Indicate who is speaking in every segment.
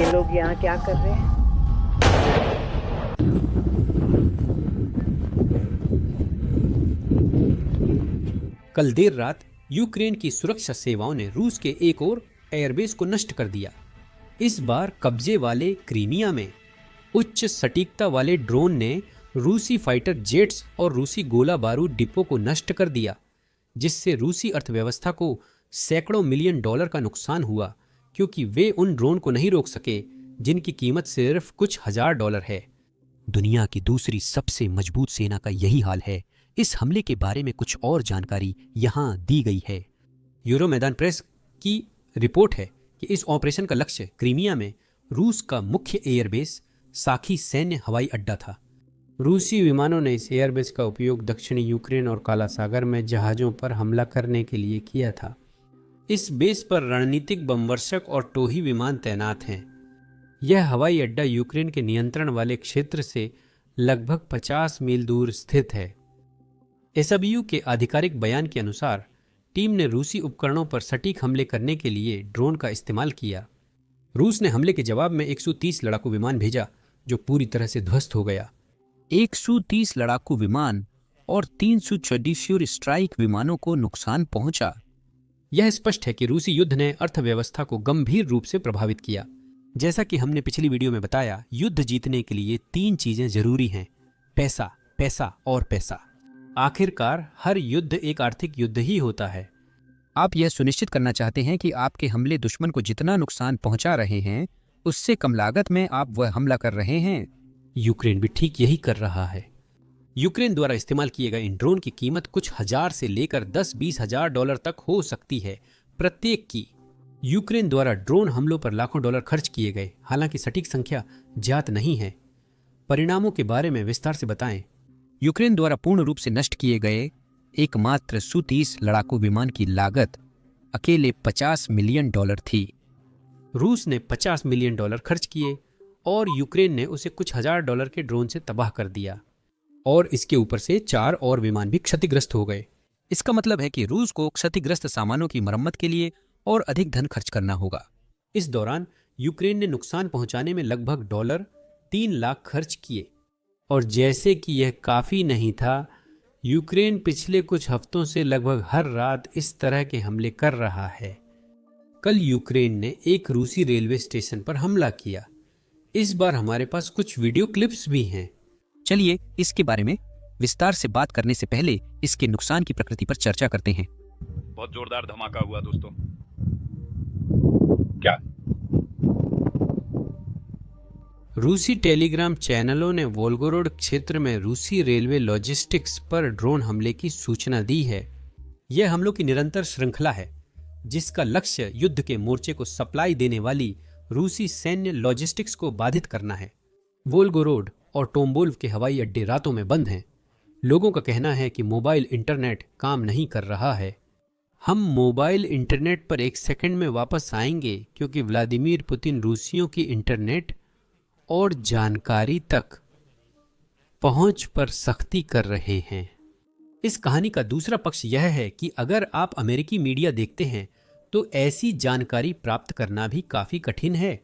Speaker 1: ये लोग यहाँ क्या कर रहे हैं?
Speaker 2: कल देर रात यूक्रेन की सुरक्षा सेवाओं ने रूस के एक और एयरबेस को नष्ट कर दिया। इस बार कब्जे वाले क्रीमिया में उच्च सटीकता वाले ड्रोन ने रूसी फाइटर जेट्स और रूसी गोला बारूद डिपो को नष्ट कर दिया, जिससे रूसी अर्थव्यवस्था को सैकड़ों मिलियन डॉलर का नुकसान हुआ, क्योंकि वे उन ड्रोन को नहीं रोक सके जिनकी कीमत सिर्फ कुछ हजार डॉलर है। दुनिया की दूसरी सबसे मजबूत सेना का यही हाल है। इस हमले के बारे में कुछ और जानकारी यहाँ दी गई है। यूरोमैदान प्रेस की रिपोर्ट है कि इस ऑपरेशन का लक्ष्य क्रीमिया में रूस का मुख्य एयरबेस साखी सैन्य हवाई अड्डा था। रूसी विमानों ने इस एयरबेस का उपयोग दक्षिणी यूक्रेन और काला सागर में जहाज़ों पर हमला करने के लिए किया था। इस बेस पर रणनीतिक बमवर्षक और टोही विमान तैनात हैं। यह हवाई अड्डा यूक्रेन के नियंत्रण वाले क्षेत्र से लगभग 50 मील दूर स्थित है। एसडब्ल्यू के आधिकारिक बयान के अनुसार टीम ने रूसी उपकरणों पर सटीक हमले करने के लिए ड्रोन का इस्तेमाल किया। रूस ने हमले के जवाब में 130 लड़ाकू विमान भेजा, जो पूरी तरह से ध्वस्त हो गया।
Speaker 3: 130 लड़ाकू विमान और 300 स्ट्राइक विमानों को नुकसान पहुंचा।
Speaker 2: यह स्पष्ट है कि रूसी युद्ध ने अर्थव्यवस्था को गंभीर रूप से प्रभावित किया। जैसा कि हमने पिछली वीडियो में बताया, युद्ध जीतने के लिए 3 चीजें जरूरी हैं: पैसा, पैसा और पैसा। आखिरकार हर युद्ध एक आर्थिक युद्ध ही होता है।
Speaker 3: आप यह सुनिश्चित करना चाहते हैं कि आपके हमले दुश्मन को जितना नुकसान पहुंचा रहे हैं, उससे कम लागत में आप वह हमला कर रहे हैं।
Speaker 2: यूक्रेन भी ठीक यही कर रहा है। यूक्रेन द्वारा इस्तेमाल किए गए इन ड्रोन की कीमत कुछ हजार से लेकर 10-20 हजार डॉलर तक हो सकती है प्रत्येक की। यूक्रेन द्वारा ड्रोन हमलों पर लाखों डॉलर खर्च किए गए, हालांकि सटीक संख्या ज्ञात नहीं है। परिणामों के बारे में विस्तार से बताएं।
Speaker 3: यूक्रेन द्वारा पूर्ण रूप से नष्ट किए गए एकमात्र सू-30 लड़ाकू विमान की लागत अकेले 50 मिलियन डॉलर थी।
Speaker 2: रूस ने 50 मिलियन डॉलर खर्च किए और यूक्रेन ने उसे कुछ हजार डॉलर के ड्रोन से तबाह कर दिया, और इसके ऊपर से 4 और विमान भी क्षतिग्रस्त हो गए।
Speaker 3: इसका मतलब है कि रूस को क्षतिग्रस्त सामानों की मरम्मत के लिए और अधिक धन खर्च करना होगा।
Speaker 2: इस दौरान यूक्रेन ने नुकसान पहुंचाने में लगभग $3 लाख खर्च किए, और जैसे कि यह काफ़ी नहीं था, यूक्रेन पिछले कुछ हफ्तों से लगभग हर रात इस तरह के हमले कर रहा है। कल यूक्रेन ने एक रूसी रेलवे स्टेशन पर हमला किया। इस बार हमारे पास कुछ वीडियो क्लिप्स भी हैं।
Speaker 3: चलिए इसके बारे में विस्तार से बात करने से पहले इसके नुकसान की प्रकृति पर चर्चा करते हैं।
Speaker 4: बहुत जोरदार धमाका हुआ दोस्तों। क्या
Speaker 2: रूसी टेलीग्राम चैनलों ने वोल्गोरोड क्षेत्र में रूसी रेलवे लॉजिस्टिक्स पर ड्रोन हमले की सूचना दी है। यह हमलों की निरंतर श्रृंखला है, जिसका लक्ष्य युद्ध के मोर्चे को सप्लाई देने वाली रूसी सैन्य लॉजिस्टिक्स को बाधित करना है। वोल्गोरोड और टोम्बोल्व के हवाई अड्डे रातों में बंद हैं। लोगों का कहना है कि मोबाइल इंटरनेट काम नहीं कर रहा है। हम मोबाइल इंटरनेट पर एक सेकंड में वापस आएंगे, क्योंकि व्लादिमीर पुतिन रूसियों की इंटरनेट और जानकारी तक पहुंच पर सख्ती कर रहे हैं। इस कहानी का दूसरा पक्ष यह है कि अगर आप अमेरिकी मीडिया देखते हैं तो ऐसी जानकारी प्राप्त करना भी काफी कठिन है।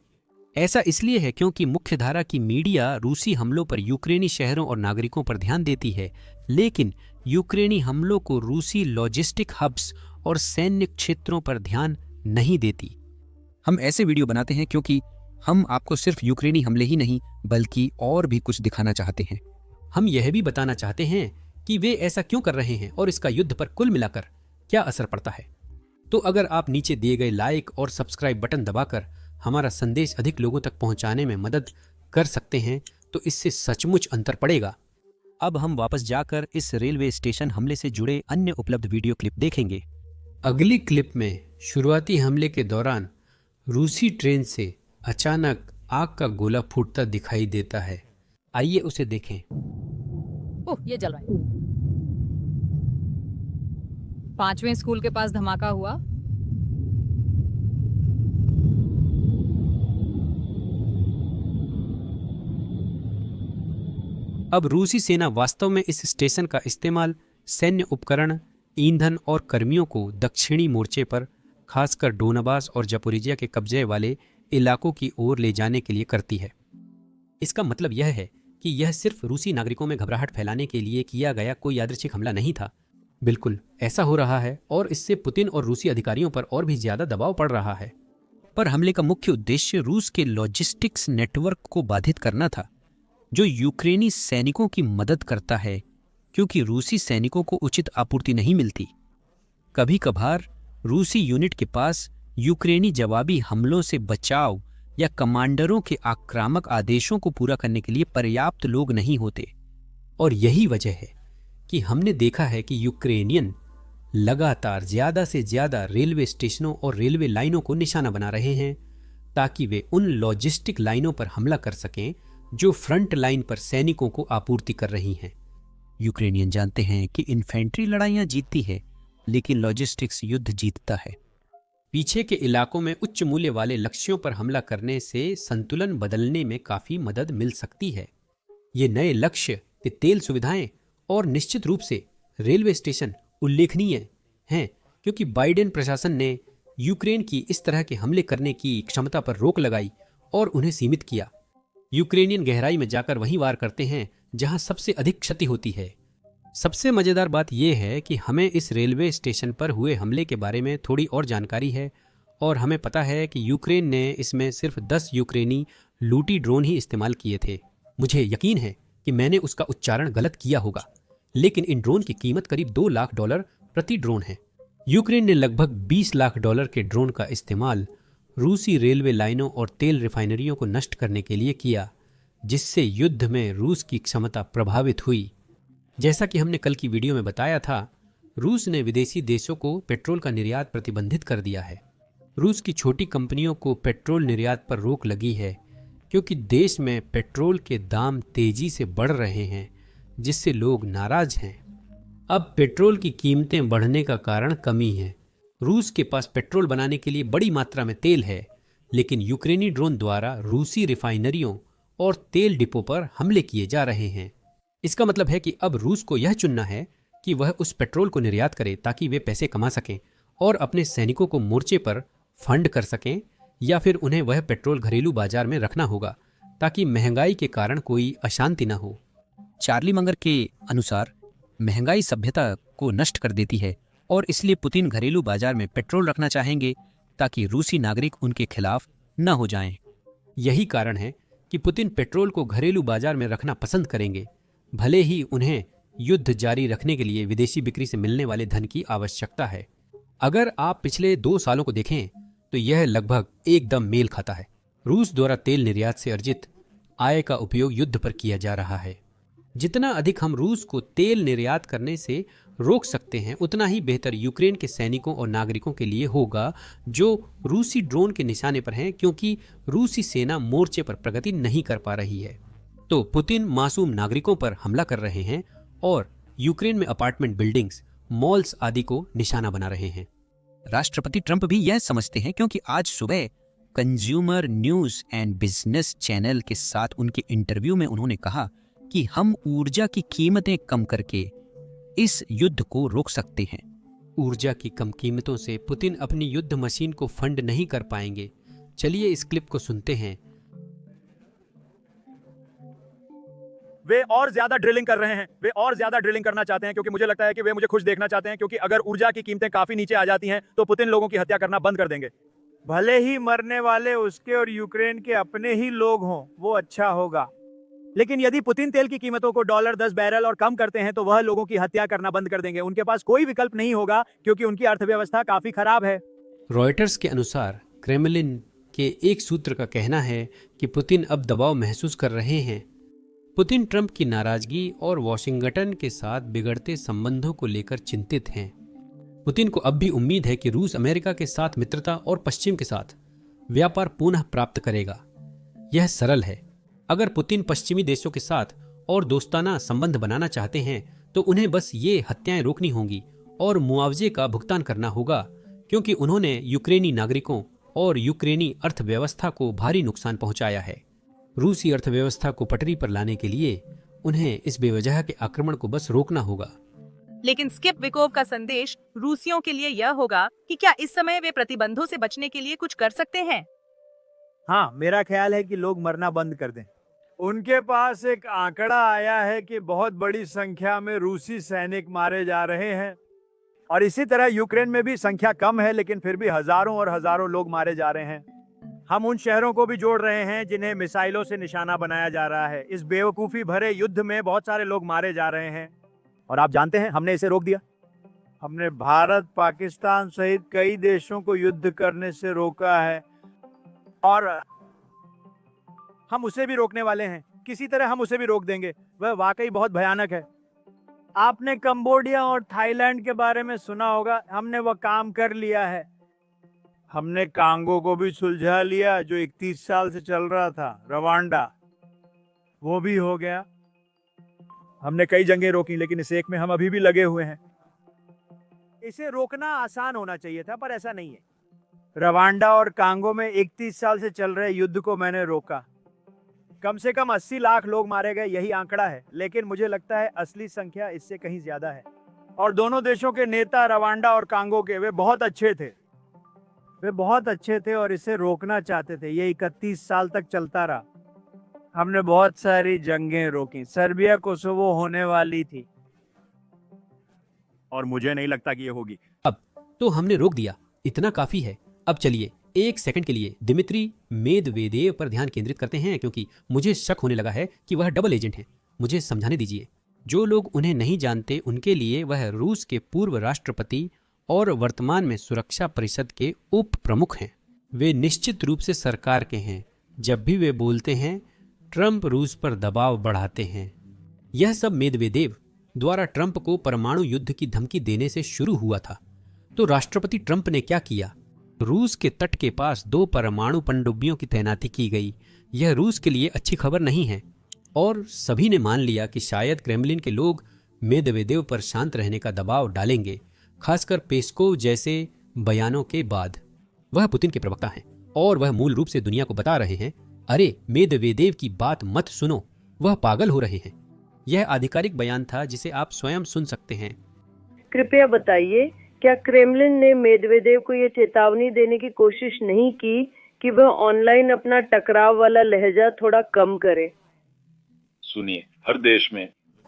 Speaker 3: ऐसा इसलिए है क्योंकि मुख्यधारा की मीडिया रूसी हमलों पर यूक्रेनी शहरों और नागरिकों पर ध्यान देती है, लेकिन यूक्रेनी हमलों को रूसी लॉजिस्टिक हब्स और सैन्य क्षेत्रों पर ध्यान नहीं देती। हम ऐसे वीडियो बनाते हैं क्योंकि हम आपको सिर्फ यूक्रेनी हमले ही नहीं बल्कि और भी कुछ दिखाना चाहते हैं।
Speaker 2: हम यह भी बताना चाहते हैं कि वे ऐसा क्यों कर रहे हैं और इसका युद्ध पर कुल मिलाकर क्या असर पड़ता है। तो अगर आप नीचे दिए गए लाइक और सब्सक्राइब बटन दबाकर हमारा संदेश अधिक लोगों तक पहुंचाने में मदद कर सकते हैं, तो इससे सचमुच अंतर पड़ेगा।
Speaker 3: अब हम वापस जाकर इस रेलवे स्टेशन हमले से जुड़े अन्य उपलब्ध वीडियो क्लिप देखेंगे।
Speaker 2: अगली क्लिप में शुरुआती हमले के दौरान रूसी ट्रेन से अचानक आग का गोला फूटता दिखाई देता है। आइए उसे देखें।
Speaker 5: ओह, ये जल रहा है। 5वें स्कूल के पास धमाका हुआ।
Speaker 2: अब रूसी सेना वास्तव में इस स्टेशन का इस्तेमाल सैन्य उपकरण, ईंधन और कर्मियों को दक्षिणी मोर्चे पर, खासकर डोनबास और जपोरिजिया के कब्जे वाले इलाकों की ओर ले जाने के लिए करती है। इसका मतलब यह है कि यह सिर्फ रूसी नागरिकों में घबराहट फैलाने के लिए किया गया कोई यादृच्छिक हमला नहीं था। बिल्कुल ऐसा हो रहा है और इससे पुतिन और रूसी अधिकारियों पर और भी ज्यादा दबाव पड़ रहा है।
Speaker 3: पर हमले का मुख्य उद्देश्य रूस के लॉजिस्टिक्स नेटवर्क को बाधित करना था, जो यूक्रेनी सैनिकों की मदद करता है, क्योंकि रूसी सैनिकों को उचित आपूर्ति नहीं मिलती। कभी कभार रूसी यूनिट के पास यूक्रेनी जवाबी हमलों से बचाव या कमांडरों के आक्रामक आदेशों को पूरा करने के लिए पर्याप्त लोग नहीं होते।
Speaker 2: और यही वजह है कि हमने देखा है कि यूक्रेनियन लगातार ज्यादा से ज्यादा रेलवे स्टेशनों और रेलवे लाइनों को निशाना बना रहे हैं, ताकि वे उन लॉजिस्टिक लाइनों पर हमला कर सकें जो फ्रंट लाइन पर सैनिकों को आपूर्ति कर रही हैं।
Speaker 3: यूक्रेनियन जानते हैं कि इन्फेंट्री लड़ाइयां जीतती है, लेकिन लॉजिस्टिक्स युद्ध जीतता है।
Speaker 2: पीछे के इलाकों में उच्च मूल्य वाले लक्ष्यों पर हमला करने से संतुलन बदलने में काफी मदद मिल सकती है। ये नए लक्ष्य तेल सुविधाएं और निश्चित रूप से रेलवे स्टेशन उल्लेखनीय हैं, क्योंकि बाइडेन प्रशासन ने यूक्रेन की इस तरह के हमले करने की क्षमता पर रोक लगाई और उन्हें सीमित किया। यूक्रेनियन गहराई में जाकर वहीं वार करते हैं जहां सबसे अधिक क्षति होती है। सबसे मजेदार बात यह है कि हमें इस रेलवे स्टेशन पर हुए हमले के बारे में थोड़ी और जानकारी है और हमें पता है कि यूक्रेन ने इसमें सिर्फ 10 यूक्रेनी लूटी ड्रोन ही इस्तेमाल किए थे। मुझे यकीन है कि मैंने उसका उच्चारण गलत किया होगा, लेकिन इन ड्रोन की कीमत करीब $2 लाख प्रति ड्रोन है। यूक्रेन ने लगभग $20 लाख के ड्रोन का इस्तेमाल रूसी रेलवे लाइनों और तेल रिफाइनरियों को नष्ट करने के लिए किया, जिससे युद्ध में रूस की क्षमता प्रभावित हुई। जैसा कि हमने कल की वीडियो में बताया था, रूस ने विदेशी देशों को पेट्रोल का निर्यात प्रतिबंधित कर दिया है। रूस की छोटी कंपनियों को पेट्रोल निर्यात पर रोक लगी है, क्योंकि देश में पेट्रोल के दाम तेजी से बढ़ रहे हैं, जिससे लोग नाराज हैं। अब पेट्रोल की कीमतें बढ़ने का कारण कमी है। रूस के पास पेट्रोल बनाने के लिए बड़ी मात्रा में तेल है, लेकिन यूक्रेनी ड्रोन द्वारा रूसी रिफाइनरियों और तेल डिपो पर हमले किए जा रहे हैं। इसका मतलब है कि अब रूस को यह चुनना है कि वह उस पेट्रोल को निर्यात करे ताकि वे पैसे कमा सकें और अपने सैनिकों को मोर्चे पर फंड कर सकें, या फिर उन्हें वह पेट्रोल घरेलू बाजार में रखना होगा ताकि महंगाई के कारण कोई अशांति न हो।
Speaker 3: चार्ली मंगर के अनुसार महंगाई सभ्यता को नष्ट कर देती है और इसलिए पुतिन घरेलू बाजार में पेट्रोल रखना चाहेंगे ताकि रूसी नागरिक उनके खिलाफ न हो जाएं।
Speaker 2: यही कारण है कि पुतिन पेट्रोल को घरेलू बाजार में रखना पसंद करेंगे, भले ही उन्हें युद्ध जारी रखने के लिए विदेशी बिक्री से मिलने वाले धन की आवश्यकता है। अगर आप पिछले 2 सालों को देखें तो यह लगभग एकदम मेल खाता है। रूस द्वारा तेल निर्यात से अर्जित आय का उपयोग युद्ध पर किया जा रहा है। जितना अधिक हम रूस को तेल निर्यात करने से रोक सकते हैं, उतना ही बेहतर यूक्रेन के सैनिकों और नागरिकों के लिए होगा जो रूसी ड्रोन के निशाने पर हैं, क्योंकि रूसी सेना मोर्चे पर प्रगति नहीं कर पा रही है। तो पुतिन मासूम नागरिकों पर हमला कर रहे हैं और यूक्रेन में अपार्टमेंट बिल्डिंग्स, मॉल्स आदि को निशाना बना रहे हैं।
Speaker 3: राष्ट्रपति ट्रंप भी यह समझते हैं, क्योंकि आज सुबह consumer news and business channel के साथ उनके इंटरव्यू में उन्होंने कहा कि हम ऊर्जा की कीमतें कम करके इस युद्ध को रोक सकते हैं।
Speaker 2: ऊर्जा की कम कीमतों से पुतिन अपनी युद्ध मशीन को फंड नहीं कर पाएंगे। चलिए इस क्लिप को सुनते हैं।
Speaker 1: वे और ज्यादा ड्रिलिंग कर रहे हैं, वे और ज्यादा ड्रिलिंग करना चाहते हैं, क्योंकि मुझे लगता है कि वे मुझे खुश देखना चाहते हैं, क्योंकि अगर ऊर्जा की कीमतें काफी नीचे आ जाती हैं तो पुतिन लोगों की हत्या करना बंद कर देंगे।
Speaker 6: भले ही मरने वाले उसके और यूक्रेन के अपने ही लोग हों, वो अच्छा होगा।
Speaker 1: लेकिन यदि पुतिन तेल की कीमतों को $10 बैरल और कम करते हैं तो वह लोगों की हत्या करना बंद कर देंगे। उनके पास कोई विकल्प नहीं होगा, क्योंकि उनकी अर्थव्यवस्था काफी खराब है।
Speaker 2: रॉयटर्स के अनुसार क्रेमलिन के एक सूत्र का कहना है कि पुतिन अब दबाव महसूस कर रहे हैं। पुतिन ट्रंप की नाराजगी और वॉशिंगटन के साथ बिगड़ते संबंधों को लेकर चिंतित हैं। पुतिन को अब भी उम्मीद है कि रूस अमेरिका के साथ मित्रता और पश्चिम के साथ व्यापार पुनः प्राप्त करेगा। यह सरल है। अगर पुतिन पश्चिमी देशों के साथ और दोस्ताना संबंध बनाना चाहते हैं तो उन्हें बस ये हत्याएं रोकनी होंगी और मुआवजे का भुगतान करना होगा, क्योंकि उन्होंने यूक्रेनी नागरिकों और यूक्रेनी अर्थव्यवस्था को भारी नुकसान पहुंचाया है। रूसी अर्थव्यवस्था को पटरी पर लाने के लिए उन्हें इस बेवजह के आक्रमण को बस रोकना होगा।
Speaker 7: लेकिन स्किप विकोव का संदेश रूसियों के लिए यह होगा कि क्या इस समय वे प्रतिबंधों से बचने के लिए कुछ कर सकते हैं?
Speaker 6: हाँ, मेरा ख्याल है कि लोग मरना बंद कर दें। उनके पास एक आंकड़ा आया है कि बहुत बड़ी संख्या में रूसी सैनिक मारे जा रहे हैं और इसी तरह यूक्रेन में भी संख्या कम है, लेकिन फिर भी हजारों और हजारों लोग मारे जा रहे हैं। हम उन शहरों को भी जोड़ रहे हैं जिन्हें मिसाइलों से निशाना बनाया जा रहा है। इस बेवकूफ़ी भरे युद्ध में बहुत सारे लोग मारे जा रहे हैं
Speaker 1: और आप जानते हैं हमने इसे रोक दिया।
Speaker 6: हमने भारत, पाकिस्तान सहित कई देशों को युद्ध करने से रोका है और
Speaker 1: हम उसे भी रोकने वाले हैं। किसी तरह हम उसे भी रोक देंगे। वह वाकई बहुत भयानक है।
Speaker 6: आपने कंबोडिया और थाईलैंड के बारे में सुना होगा। हमने वह काम कर लिया है। हमने कांगो को भी सुलझा लिया जो 31 साल से चल रहा था। रवांडा, वो भी हो गया।
Speaker 1: हमने कई जंगें रोकी, लेकिन इस एक में हम अभी भी लगे हुए हैं। इसे रोकना आसान होना चाहिए था, पर ऐसा नहीं है।
Speaker 6: रवांडा और कांगो में 31 साल से चल रहे युद्ध को मैंने रोका।
Speaker 1: कम से कम 80 लाख लोग मारे गए, यही आंकड़ा है, लेकिन मुझे लगता है असली संख्या इससे कहीं ज्यादा है।
Speaker 6: और दोनों देशों के नेता, रवांडा और कांगो के, वे बहुत अच्छे थे। वे बहुत अच्छे थे और इसे रोकना चाहते थे। ये 31 साल तक चलता रहा। हमने बहुत सारी जंगें रोकी। सर्बिया, कोसोवो होने वाली थी
Speaker 1: और मुझे नहीं लगता कि ये होगी।
Speaker 2: अब तो हमने रोक दिया, इतना काफी है। अब चलिए एक सेकंड के लिए दिमित्री मेदवेदेव पर ध्यान केंद्रित करते हैं, क्योंकि मुझे शक होने लगा है कि वह डबल एजेंट हैं। मुझे समझाने दीजिए। जो लोग उन्हें नहीं जानते उनके लिए वह रूस के पूर्व राष्ट्रपति और वर्तमान में सुरक्षा परिषद के उप प्रमुख हैं। वे निश्चित रूप से सरकार के हैं। जब भी वे बोलते हैं ट्रंप रूस पर दबाव बढ़ाते हैं। यह सब मेदवेदेव द्वारा ट्रंप को परमाणु युद्ध की धमकी देने से शुरू हुआ था। तो राष्ट्रपति ट्रंप ने क्या किया? रूस के तट के पास 2 परमाणु पनडुब्बियों की तैनाती की गई। यह रूस के लिए अच्छी खबर नहीं है और सभी ने मान लिया कि शायद क्रेमलिन के लोग मेदवेदेव पर शांत रहने का दबाव डालेंगे, खासकर पेस्कोव जैसे बयानों के बाद। वह पुतिन के प्रवक्ता हैं और वह मूल रूप से दुनिया को बता रहे हैं, अरे मेदवेदेव की बात मत सुनो, वह पागल हो रहे हैं। यह आधिकारिक बयान था जिसे आप स्वयं सुन सकते हैं।
Speaker 8: कृपया बताइए, क्या क्रेमलिन ने मेदवेदेव को ये चेतावनी देने की कोशिश नहीं की कि वह ऑनलाइन अपना टकराव वाला लहजा थोड़ा कम करे?
Speaker 4: सुनिए,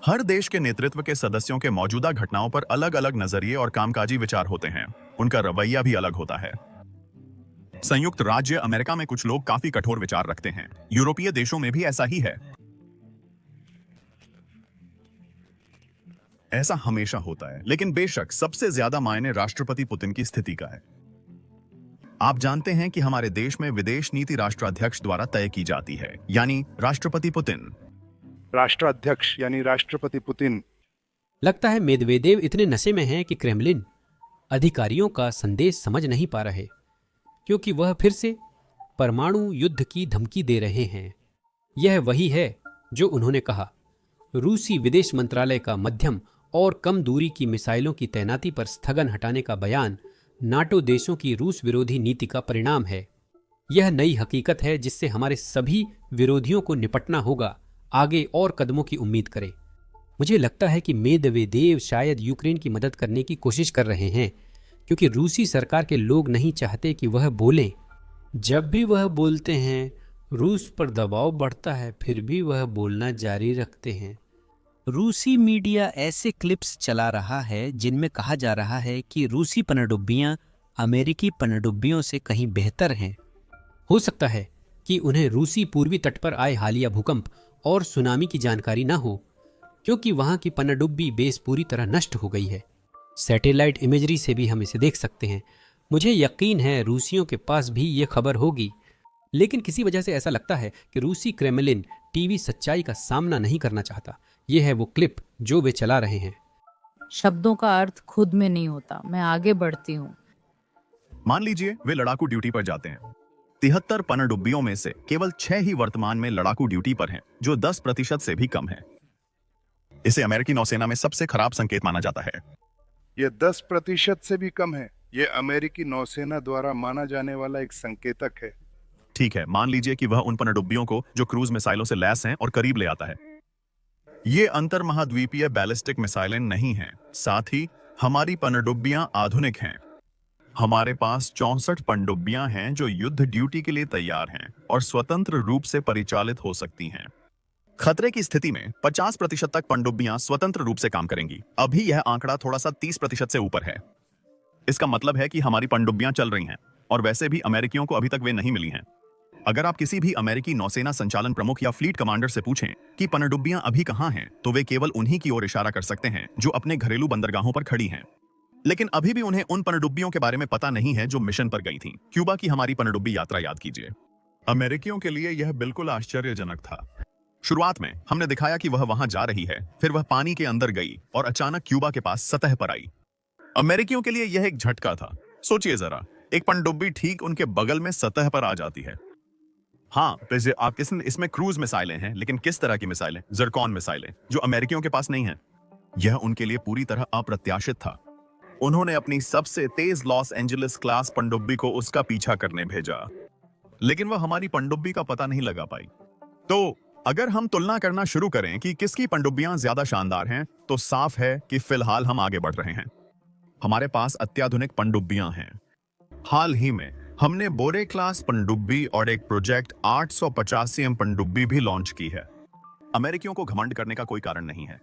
Speaker 4: हर देश के नेतृत्व के सदस्यों के मौजूदा घटनाओं पर अलग अलग नजरिए और कामकाजी विचार होते हैं। उनका रवैया भी अलग होता है। संयुक्त राज्य अमेरिका में कुछ लोग काफी कठोर विचार रखते हैं। यूरोपीय देशों में भी ऐसा ही है। ऐसा हमेशा होता है, लेकिन बेशक सबसे ज्यादा मायने राष्ट्रपति पुतिन की स्थिति का है। आप जानते हैं कि हमारे देश में विदेश नीति राष्ट्राध्यक्ष द्वारा तय की जाती है, यानी राष्ट्रपति पुतिन।
Speaker 9: राष्ट्राध्यक्ष यानी राष्ट्रपति पुतिन।
Speaker 2: लगता है मेदवेदेव इतने नशे में हैं कि क्रेमलिन अधिकारियों का संदेश समझ नहीं पा रहे, क्योंकि वह फिर से परमाणु युद्ध की धमकी दे रहे हैं। यह वही है जो उन्होंने कहा। रूसी विदेश मंत्रालय का मध्यम और कम दूरी की मिसाइलों की तैनाती पर स्थगन हटाने का बयान नाटो देशों की रूस विरोधी नीति का परिणाम है। यह नई हकीकत है जिससे हमारे सभी विरोधियों को निपटना होगा। आगे और कदमों की उम्मीद करें। मुझे लगता है कि मेदवेदेव शायद यूक्रेन की मदद करने की कोशिश कर रहे हैं, क्योंकि रूसी सरकार के लोग नहीं चाहते कि वह बोलें। जब भी वह बोलते हैं रूस पर दबाव बढ़ता है, फिर भी वह बोलना जारी रखते हैं।
Speaker 3: रूसी मीडिया ऐसे क्लिप्स चला रहा है जिनमें कहा जा रहा है कि रूसी पनडुब्बियां अमेरिकी पनडुब्बियों से कहीं बेहतर हैं।
Speaker 2: हो सकता है कि उन्हें रूसी पूर्वी तट पर आए हालिया भूकंप और सुनामी की जानकारी न हो, क्योंकि वहां की पनडुब्बी बेस पूरी तरह नष्ट हो गई है। सैटेलाइट इमेजरी से भी हम इसे देख सकते हैं। मुझे यकीन है रूसियों के पास भी ये खबर होगी, लेकिन किसी वजह से ऐसा लगता है कि रूसी क्रेमलिन टीवी सच्चाई का सामना नहीं करना चाहता। यह है वो क्लिप जो वे चला रहे हैं।
Speaker 5: शब्दों का अर्थ खुद में नहीं होता। मैं आगे बढ़ती हूँ।
Speaker 4: मान लीजिए वे लड़ाकू ड्यूटी पर जाते हैं। 73 पनडुब्बियों में से केवल 6 ही वर्तमान में लड़ाकू ड्यूटी पर हैं, जो 10% से भी कम है। इसे अमेरिकी नौसेना में सबसे खराब संकेत माना जाता है।
Speaker 9: ये 10% से भी कम है। ये अमेरिकी नौसेना द्वारा माना जाने वाला एक संकेतक है।
Speaker 4: ठीक है, मान लीजिए कि वह उन पनडुब्बियों को जो क्रूज मिसाइलों से लैस हैं और करीब ले आता है। ये अंतर महाद्वीपीय बैलिस्टिक मिसाइलें नहीं हैं। साथ ही हमारी पनडुब्बियां आधुनिक हैं। हमारे पास 64 पनडुब्बियां हैं जो युद्ध ड्यूटी के लिए तैयार हैं और स्वतंत्र रूप से परिचालित हो सकती हैं। खतरे की स्थिति में 50% तक पनडुब्बियां स्वतंत्र रूप से काम करेंगी। अभी यह आंकड़ा थोड़ा सा 30% से ऊपर है। इसका मतलब है कि हमारी पनडुब्बियां चल रही हैं और वैसे भी अमेरिकियों को अभी तक वे नहीं मिली हैं। अगर आप किसी भी अमेरिकी नौसेना संचालन प्रमुख या फ्लीट कमांडर से पूछें कि पनडुब्बियां अभी कहां हैं, तो वे केवल उन्हीं की ओर इशारा कर सकते हैं जो अपने घरेलू बंदरगाहों पर खड़ी हैं। लेकिन अभी भी उन्हें उन पनडुब्बियों के बारे में पता नहीं है जो मिशन पर गई थीं। क्यूबा की हमारी पनडुब्बी यात्रा याद कीजिए। अमेरिकियों के लिए यह बिल्कुल आश्चर्यजनक था। शुरुआत में हमने दिखाया कि वह वहां जा रही है, फिर वह पानी के अंदर गई और अचानक क्यूबा के पास सतह पर आई। अमेरिकियों के लिए यह एक झटका था। सोचिए जरा, एक पनडुब्बी ठीक उनके बगल में सतह पर आ जाती है। हाँ, इसमें क्रूज मिसाइलें हैं, लेकिन किस तरह की मिसाइलें? ज़िरकॉन मिसाइलें, जो अमेरिकियों के पास नहीं हैं। यह उनके लिए पूरी तरह अप्रत्याशित था। उन्होंने अपनी सबसे तेज लॉस एंजलिस क्लास पनडुब्बी को उसका पीछा करने भेजा, लेकिन वह हमारी पनडुब्बी का पता नहीं लगा पाई। तो अगर हम तुलना करना शुरू करें कि किसकी पनडुब्बियां ज्यादा शानदार हैं, तो साफ है कि फिलहाल हम आगे बढ़ रहे हैं। हमारे पास अत्याधुनिक पनडुब्बियां हैं। हाल ही में हमने बोरे क्लास पनडुब्बी और एक प्रोजेक्ट 885 पनडुब्बी भी लॉन्च की है। अमेरिकियों को घमंड करने का कोई कारण नहीं है।